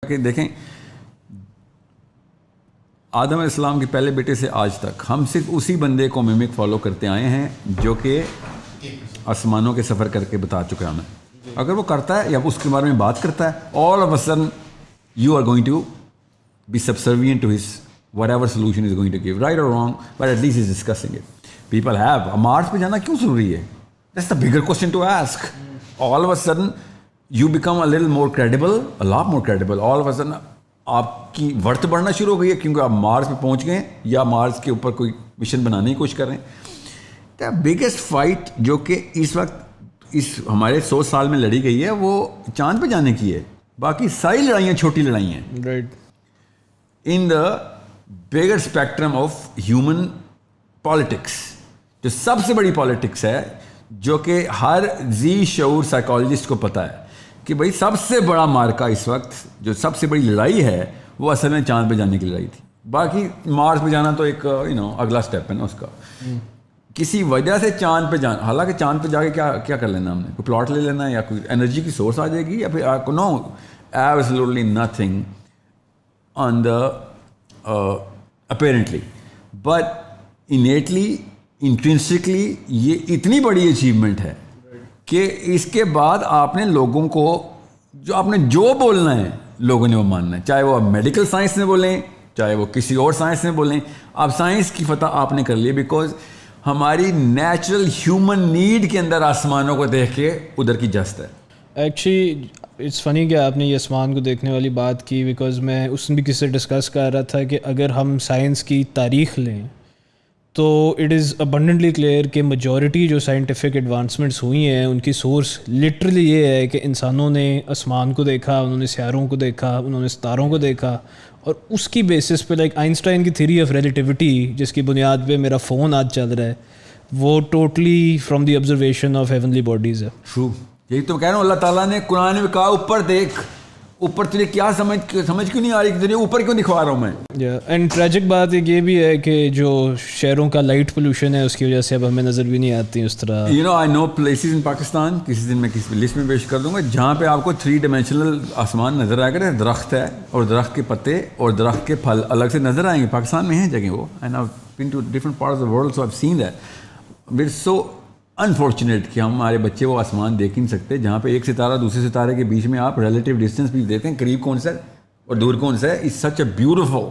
کہ دیکھیں آدم علیہ السلام کے پہلے بیٹے سے آج تک ہم صرف اسی بندے کو میمک فالو کرتے آئے ہیں جو کہ آسمانوں کے سفر کر کے بتا چکا ہمیں. اگر وہ کرتا ہے یا اس کے بارے میں بات کرتا ہے, all of a sudden you are going to be subservient to his whatever solution is going to give, right or wrong, but at least he's discussing it. People have مارس پہ جانا کیوں ضروری ہے؟ That's the bigger question to ask. All of a sudden you become a little more credible, a lot more credible. All of a sudden آپ کی worth بڑھنا شروع ہو گئی ہے کیونکہ آپ مارس پہ پہنچ گئے یا مارس کے اوپر کوئی مشن بنانے کی کوشش کر رہے ہیں. دا بگیسٹ فائٹ جو کہ اس وقت اس ہمارے 100 سال میں لڑی گئی ہے وہ چاند پہ جانے کی ہے. باقی ساری لڑائیاں چھوٹی لڑائی ہیں. Right. In the bigger spectrum of human politics, جو سب سے بڑی پالیٹکس ہے, جو کہ ہر ذی شعور سائیکالوجسٹ کو پتہ ہے کہ بھائی سب سے بڑا مارکا اس وقت, جو سب سے بڑی لڑائی ہے, وہ اصل میں چاند پہ جانے کی لڑائی تھی. باقی مارس پہ جانا تو ایک اگلا اسٹیپ ہے نا اس کا. کسی وجہ سے چاند پہ جانا, حالانکہ چاند پہ جا کے کیا کر لینا ہم نے, کوئی پلاٹ لے لینا یا کوئی انرجی کی سورس آ جائے گی یا پھر no, absolutely nothing on the apparently, but innately intrinsically یہ اتنی بڑی اچیومنٹ ہے کہ اس کے بعد آپ نے لوگوں کو جو آپ نے جو بولنا ہے لوگوں نے وہ ماننا ہے, چاہے وہ میڈیکل سائنس میں بولیں چاہے وہ کسی اور سائنس میں بولیں. اب سائنس کی فتح آپ نے کر لی بیکاز ہماری نیچرل ہیومن نیڈ کے اندر آسمانوں کو دیکھ کے ادھر کی جست ہے. ایکچولی اٹس فنی کہ آپ نے یہ آسمان کو دیکھنے والی بات کی, بیکاز میں اس میں بھی کسی سے ڈسکس کر رہا تھا کہ اگر ہم سائنس کی تاریخ لیں تو اٹ از ابنڈنٹلی کلیئر کہ میجورٹی جو سائنٹیفک ایڈوانسمنٹس ہوئی ہیں ان کی سورس لٹرلی یہ ہے کہ انسانوں نے آسمان کو دیکھا, انہوں نے سیاروں کو دیکھا, انہوں نے ستاروں کو دیکھا, اور اس کی بیسس پہ لائک آئنسٹائن کی تھیوری آف ریلیٹیوٹی جس کی بنیاد پہ میرا فون آج چل رہا ہے, وہ totally from the observation of heavenly bodies ہے. ٹرو, یہی تو کہہ رہا ہوں, اللہ تعالیٰ نے قرآن میں کہا اوپر دیکھ, اوپر تجھے کیا سمجھ کیوں نہیں آ رہی, تجھے اوپر کیوں دکھوا رہا ہوں میں. اینڈ ٹریجک بات ایک یہ بھی ہے کہ جو شہروں کا لائٹ پولوشن ہے اس کی وجہ سے اب ہمیں نظر بھی نہیں آتی اس طرح. آئی نو پلیسز ان پاکستان, کسی دن میں کسی لسٹ میں پیش کر دوں گا, جہاں پہ آپ کو 3 ڈائمینشنل آسمان نظر آئے گا. درخت ہے اور درخت کے پتے اور درخت کے پھل الگ سے نظر آئیں گے. پاکستان میں ہیں جگہ وہ, and I have been to different parts of the world, so I have seen that. We are so unfortunate کہ ہمارے بچے وہ آسمان دیکھ نہیں سکتے جہاں پہ ایک ستارہ دوسرے ستارے کے بیچ میں آپ ریلیٹیو ڈسٹینس بھی دیتے ہیں, قریب کون سا ہے اور دور کون سا ہے. It's such a beautiful.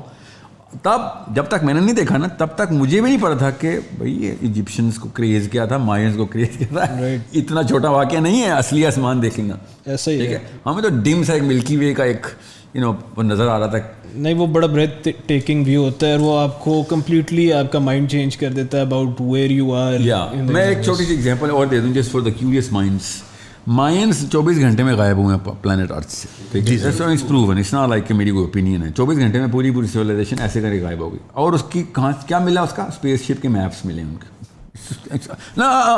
تب جب تک میں نے نہیں دیکھا نا تب تک مجھے بھی نہیں پتا تھا کہ بھائی یہ ایجپشنس کو کریز کیا تھا, مائنس کو کریز کیا تھا. اتنا چھوٹا واقعہ نہیں ہے اصلی آسمان دیکھنا. ایسا ہی ہے. ہمیں تو ڈم سا ایک ملکی وے کا ایک وہ نظر آ رہا تھا. نہیں, وہ بڑا بریتھ ٹیکنگ ویو ہوتا ہے اور وہ آپ کو کمپلیٹلی آپ کا مائنڈ چینج کر دیتا ہے اباؤٹ ویئر یو آر. میں ایک چھوٹی سی ایگزامپل اور دے دوں just for the curious minds 24 گھنٹے میں غائب ہوئے ہیں پلانٹ ارتھ سے. It's proven, it's not like کہ میری کوئی اوپینین ہے. 24 گھنٹے میں پوری سویلائزیشن ایسے کر کے غائب ہو گئی. اور اس کی کہاں کیا ملا, اس کا اسپیس شپ کے میپس ملے ان کے.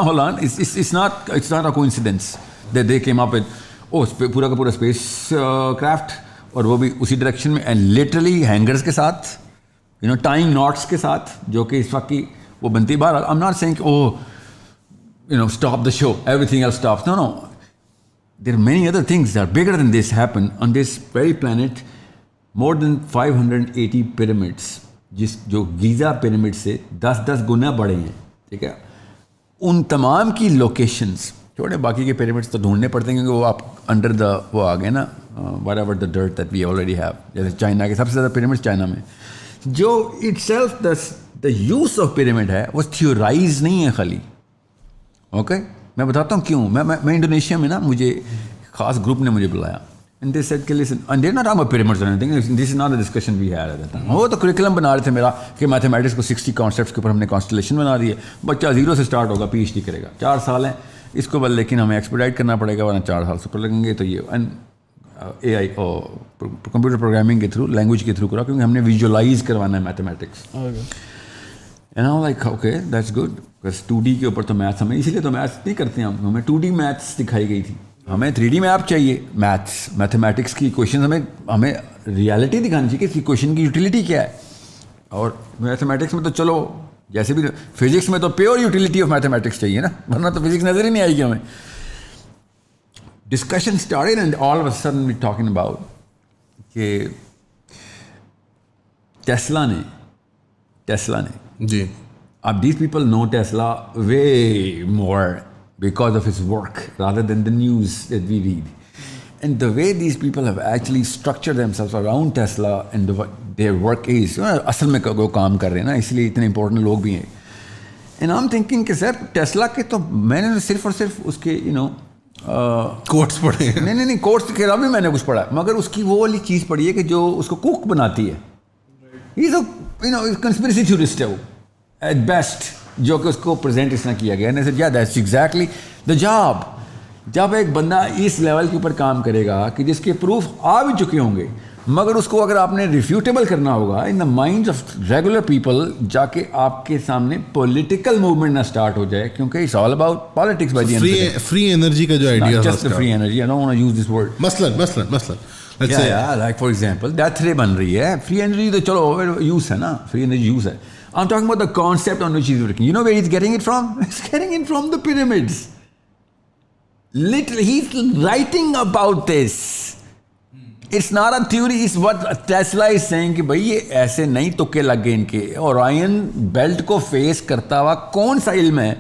Hold on, it's not a coincidence. They came up with پورا کا پورا اسپیس کرافٹ, اور وہ بھی اسی ڈائریکشن میں, اینڈ لٹرلی ہینگرس کے ساتھ, ٹائم ناٹس کے ساتھ, جو کہ اس وقت کی وہ بنتی. بہرحال آئی ایم ناٹ سیئنگ کہ stop the show, everything else stops. No. There are many other things that are bigger than this happen on this very planet. More than 580 pyramids, جو گیزا پیرامڈ سے 10 گنا بڑے ہیں, ٹھیک ہے. ان تمام کی لوکیشنز چھوڑے, باقی کے پیرامڈس تو ڈھونڈنے پڑتے ہیں کیونکہ وہ آپ انڈر دا وہ آ گئے نا, whatever the dirt that we already have. جیسے چائنا کے سب سے زیادہ پیرامڈ چائنا میں, جو itself the use of pyramid ہے وہ تھیورائز نہیں ہے خالی. اوکے, میں بتاتا ہوں کیوں. میں انڈونیشیا میں نا, مجھے خاص گروپ نے مجھے بلایا, اینڈ دے سیڈ کہ listen, and they not talk about پyramids or anything, this is not the discussion we had at that time. وہ تو کریکولم بنا رہے تھے میرا کہ میتھمیٹکس کو 60 کانسیپٹس کے اوپر ہم نے کانسٹلیشن بنا دی ہے. بچہ 0 سے اسٹارٹ ہوگا, پی ایچ ڈی کرے گا, 4 سال ہیں اس کو بل, لیکن ہمیں ایکسپیڈائٹ کرنا پڑے گا ورنہ 4 سال سے اوپر لگیں گے. تو یہ اے آئی کمپیوٹر پروگرامنگ کے تھرو, لینگویج کے تھرو کرا, کیونکہ ہم نے ویژولائز کروانا ہے mathematics. And I'm like, okay, that's good. because 2D کے اوپر تو میتھس ہمیں, اسی لیے تو میتھس نہیں کرتے ہیں ہمیں 2D میتھس دکھائی گئی تھی. ہمیں 3D میپ چاہیے. میتھمیٹکس کی کویشچن ہمیں ریالٹی دکھانی چاہیے کہ اس کی کویشچن کی یوٹیلیٹی کیا ہے. اور میتھمیٹکس میں تو چلو جیسے بھی, فزکس میں تو پیور یوٹیلیٹی آف میتھمیٹکس چاہیے نا, ورنہ تو فزکس نظر ہی نہیں آئے گی ہمیں. Discussion started and all of a sudden we talking about کہ ٹیسلا نے جی اب these people know Tesla way more because of his work rather than the news that we read. And the way these people have actually structured themselves around Tesla and their work is اصل میں وہ کام کر رہے ہیں نا, اس لیے اتنے important لوگ بھی ہیں. And I'm thinking کہ سر ٹیسلا کے تو میں نے صرف اور صرف اس کے کوٹس پڑھے ہیں. نہیں کوٹس کے علاوہ بھی میں نے کچھ پڑھا, مگر اس کی وہ والی چیز پڑھی ہے کہ جو اس کو کوک بناتی ہے. کنسپریسی تھیورسٹ ہے وہ ایٹ بیسٹ, جو کہ اس کو پریزنٹ اس طرح کیا گیا. That's exactly the job. جب ایک بندہ اس لیول کے اوپر کام کرے گا کہ جس کے پروف آ بھی چکے ہوں گے, مگر اس کو اگر آپ نے ریفیوٹیبل کرنا ہوگا in the minds of regular people, جا کے آپ کے سامنے پولیٹیکل موومنٹ نہ اسٹارٹ ہو جائے, کیونکہ it's all about politics by the end. Free energy کا جو idea just free energy, I don't want to use this word. مثلاً like for example death ray بن رہی ہے, فری انرجی تو چلو یوز ہے نا, فری انرجی یوز ہے. I'm talking about the concept on which he's working. You know where he's getting it from? He's getting it from the pyramids. Literally, he's writing about this. It's not a theory, it's what Tesla is saying کہ بھائی یہ ایسے نہیں تکے لگ گئے ان کے. اورائن belt کو face کرتا ہوا کون سا علم ہے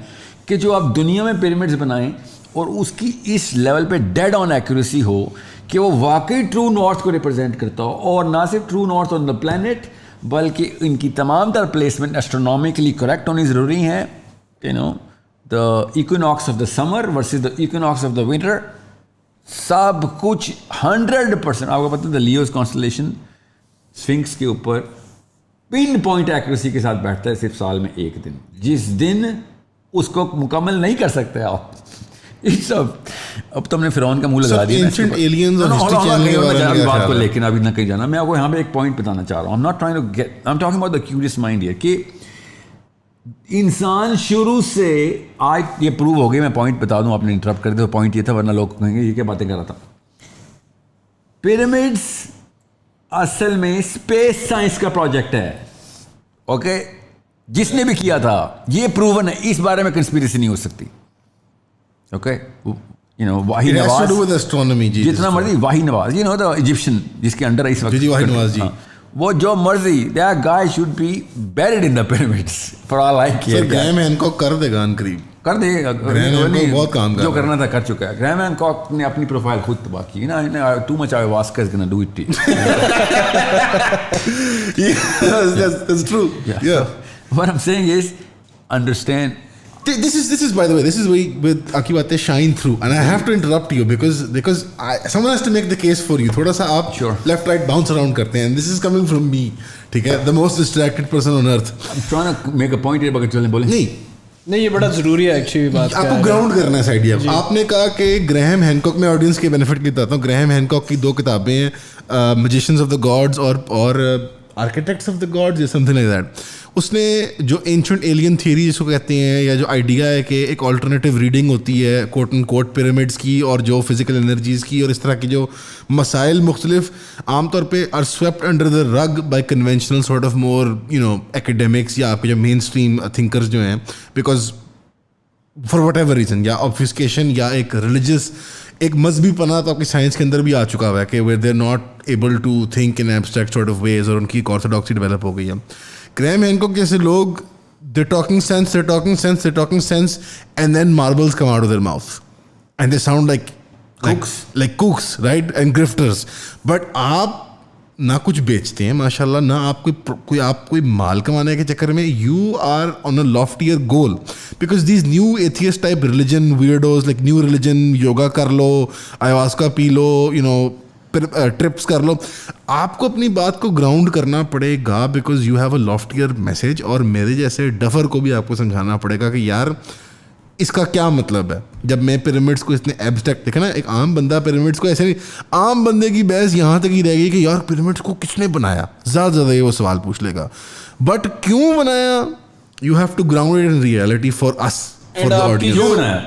کہ جو آپ دنیا میں پیرامڈز بنائیں اور اس کی اس لیول پہ ڈیڈ آن ایکوریسی ہو کہ وہ واقعی ٹرو نارتھ کو ریپرزینٹ کرتا ہو, اور نہ صرف true north on the planet بلکہ ان کی تمام تر پلیسمنٹ اسٹرونومیکلی کریکٹ ہونی ضروری ہیں. The equinox of the summer versus the equinox of the winter, سب کچھ 100%. آپ کو پتہ ہے دا لیوز کانسٹلیشن اسفنکس کے اوپر پن پوائنٹ ایکوریسی کے ساتھ بیٹھتا ہے صرف سال میں ایک دن, جس دن اس کو مکمل نہیں کر سکتے آپ. اب تم نے فرعون کا منہ لگا دیا بات کو, لیکن ابھی نہ کہیں جانا. میں آپ کو یہاں پہ ایک پوائنٹ بتانا چاہ رہا ہوں. I'm talking about the curious mind here کہ انسان شروع سے آج یہ پروو ہو گئی. میں پوائنٹ بتا دوں, آپ نے انٹرپٹ کر دیا. پوائنٹ یہ تھا, ورنہ لوگ کہیں گے یہ کیا باتیں کر رہا تھا. پیرامڈس اصل میں اسپیس سائنس کا پروجیکٹ ہے. اوکے, جس نے بھی کیا تھا یہ پروون ہے, اس بارے میں کنسپیریسی نہیں ہو سکتی. اوکے, واہی نواز جتنا مرضی, واہی نواز دا ایجپشین جس کے انڈر اس وقت وہ جو مرضی, that guy should be buried in the pyramids for all I care. گرہم ہینکاک کر دے گا ان قریب, کر دے گا. بہت کام جو کرنا تھا کر چکا ہے. گرہم ہینکاک نے اپنی پروفائل خود تباہ کی نا. Too much ayahuasca is gonna do it to you. That's true. Yeah. What I'm saying is, understand. This is by the way, this is where Aki baatein shine through, and I have to interrupt you because someone has to make the case for you. Thoda sa aap left right bounce around karte hain, and this is coming from me. Theek hai, the most distracted person on earth. I'm trying to make a point here, bagar chale bole. نہیں یہ بڑا ضروری ہے actually بات. آپ کو ground کرنا ہے اس آئیڈیا. آپ نے کہا کہ گرہم ہینکاک, میں آڈینس کے بینیفٹ کے لیے بتاتا ہوں, گرہم ہینکاک کی 2 کتابیں ہیں, میجیشنز آف دا گاڈز اور آرکیٹیکٹس آف دا گاڈز یا سم تھنگ لائک دیٹ. اس نے جو اینشنٹ ایلین تھیوری جس کو کہتے ہیں, یا جو آئیڈیا ہے کہ ایک آلٹرنیٹیو ریڈنگ ہوتی ہے کوٹ اینڈ کوٹ پیرامڈس کی اور جو فزیکل انرجیز کی, اور اس طرح کی جو مسائل مختلف عام طور پہ are swept under the rug by conventional sort of more academics یا آپ کے جو مین اسٹریم تھنکرز جو ہیں, because for whatever reason, یا آبفسکیشن یا ایک ریلیجیس ایک مذہبی پناہ تو آپ کی سائنس کے اندر بھی آ چکا ہوا ہے کہ where they are not able to think in abstract sort of ways, اور ان کی ایک آرتھوڈاکسی ڈیولپ ہو گئی ہے. گرہم ہینکاک جیسے لوگ they're talking sense and then marbles come out of their mouth and they sound like kooks, right, and grifters. But آپ نہ کچھ بیچتے ہیں ماشاء اللہ, نہ آپ کوئی مال کمانے کے چکر میں, you are on a loftier goal because these new atheist type religion weirdos like new religion, yoga کر لو, ayahuasca پی لو, ٹرپس کر لو, آپ کو اپنی بات کو گراؤنڈ کرنا پڑے گا because you have a loftier message. اور میرے جیسے ڈفر کو بھی آپ کو سمجھانا پڑے گا کہ یار اس کا کیا مطلب ہے. جب میں پیرامڈس کو اتنے ایبسٹریکٹ دیکھا نا, ایک عام بندہ پیرامڈس کو ایسے نہیں, عام بندے کی بحث یہاں تک ہی رہ گئی کہ یار پیرامڈس کو کس نے بنایا, زیادہ زیادہ یہ وہ سوال پوچھ لے گا. بٹ کیوں بنایا, you have to ground it in reality for us, for the audience. کیوں بنایا,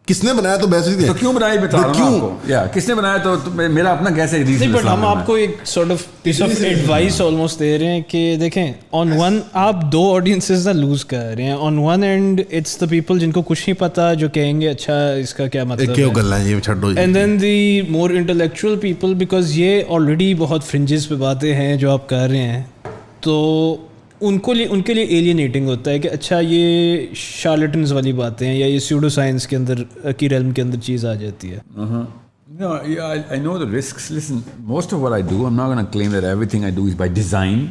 کس نے بنایا تو بیسکلی تو کیوں بنایا بتا رہا ہوں آپ کو, یا کس نے بنایا تو میرا اپنا کیسے ریزن. نہیں, بٹ ہم آپ کو ایک sort of piece of advice almost دے رہے ہیں کہ دیکھیں آن ون آپ دو آڈینسز نہ لوز کر رہے ہیں. On one and it's the people جن کو کچھ نہیں پتا, جو کہیں گے اچھا اس کا کیا مطلب ہے, and then the more intellectual people, because یہ آلریڈی بہت فرنجز پہ باتیں ہیں جو آپ کر رہے ہیں, تو ان کے لیے ایلینیٹنگ ہوتا ہے کہ اچھا یہ شارلٹنز والی باتیں ہیں, یا یہ سیوڈو سائنس کے اندر کی ریلم کے اندر چیز آ جاتی ہے. No, I know the risks. Listen, most of what I do, I'm not going to claim that everything I do is by design,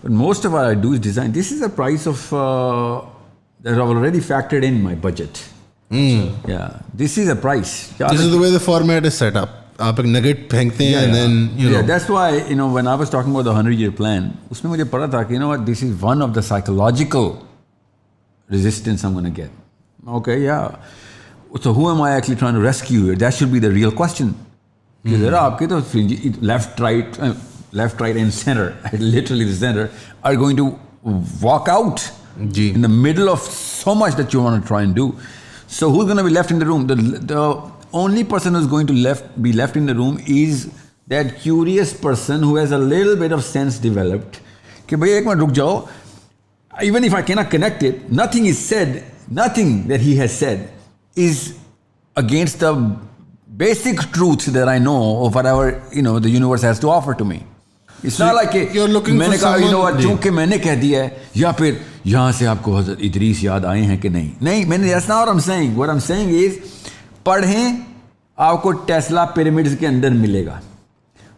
but most of what I do is design. This is a price of that I've already factored in my budget. Yeah, this is a price. This is the way the format is set up. آپ ایک negate پھینکتے ہیں and then you know. That's why, you know, when I was talking about the 100-year plan, اس میں مجھے پتا تھا کہ you know what, this is one of the psychological resistance I'm going to get. Okay, yeah. So who am I actually trying to rescue here? That should be the real question. کہ ذرا آپ کے تو left, right and center, literally the center, are going to walk out in the middle of so much that you want to try and do. So who's going to be left in the room? The only person who's going to be left in the room is that curious person who has a little bit of sense developed. کہ بھئی ایک minute رک جاؤ, even if I cannot connect it, nothing is said, nothing that he has said is against the basic truths that I know of whatever, you know, the universe has to offer to me. It's not like میں نے کہا you know what, چونکہ میں نے کہہ دیا ہے, یا پھر یہاں سے آپ کو حضرت ادریس یاد آئے ہیں کہ نہیں, میں نے that's not what I'm saying. What I'm saying is پڑھیں آپ کو ٹیسلا پیرامڈز کے اندر ملے گا,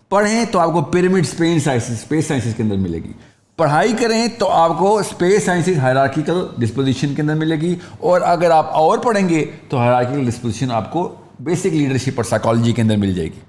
پڑھیں تو آپ کو پیرامڈ اسپیس سائنسز کے اندر ملے گی, پڑھائی کریں تو آپ کو اسپیس سائنسز ہائرارکیکل ڈسپوزیشن کے اندر ملے گی, اور اگر آپ اور پڑھیں گے تو ہائرارکیکل ڈسپوزیشن آپ کو بیسک لیڈرشپ اور سائیکالوجی کے اندر مل جائے گی.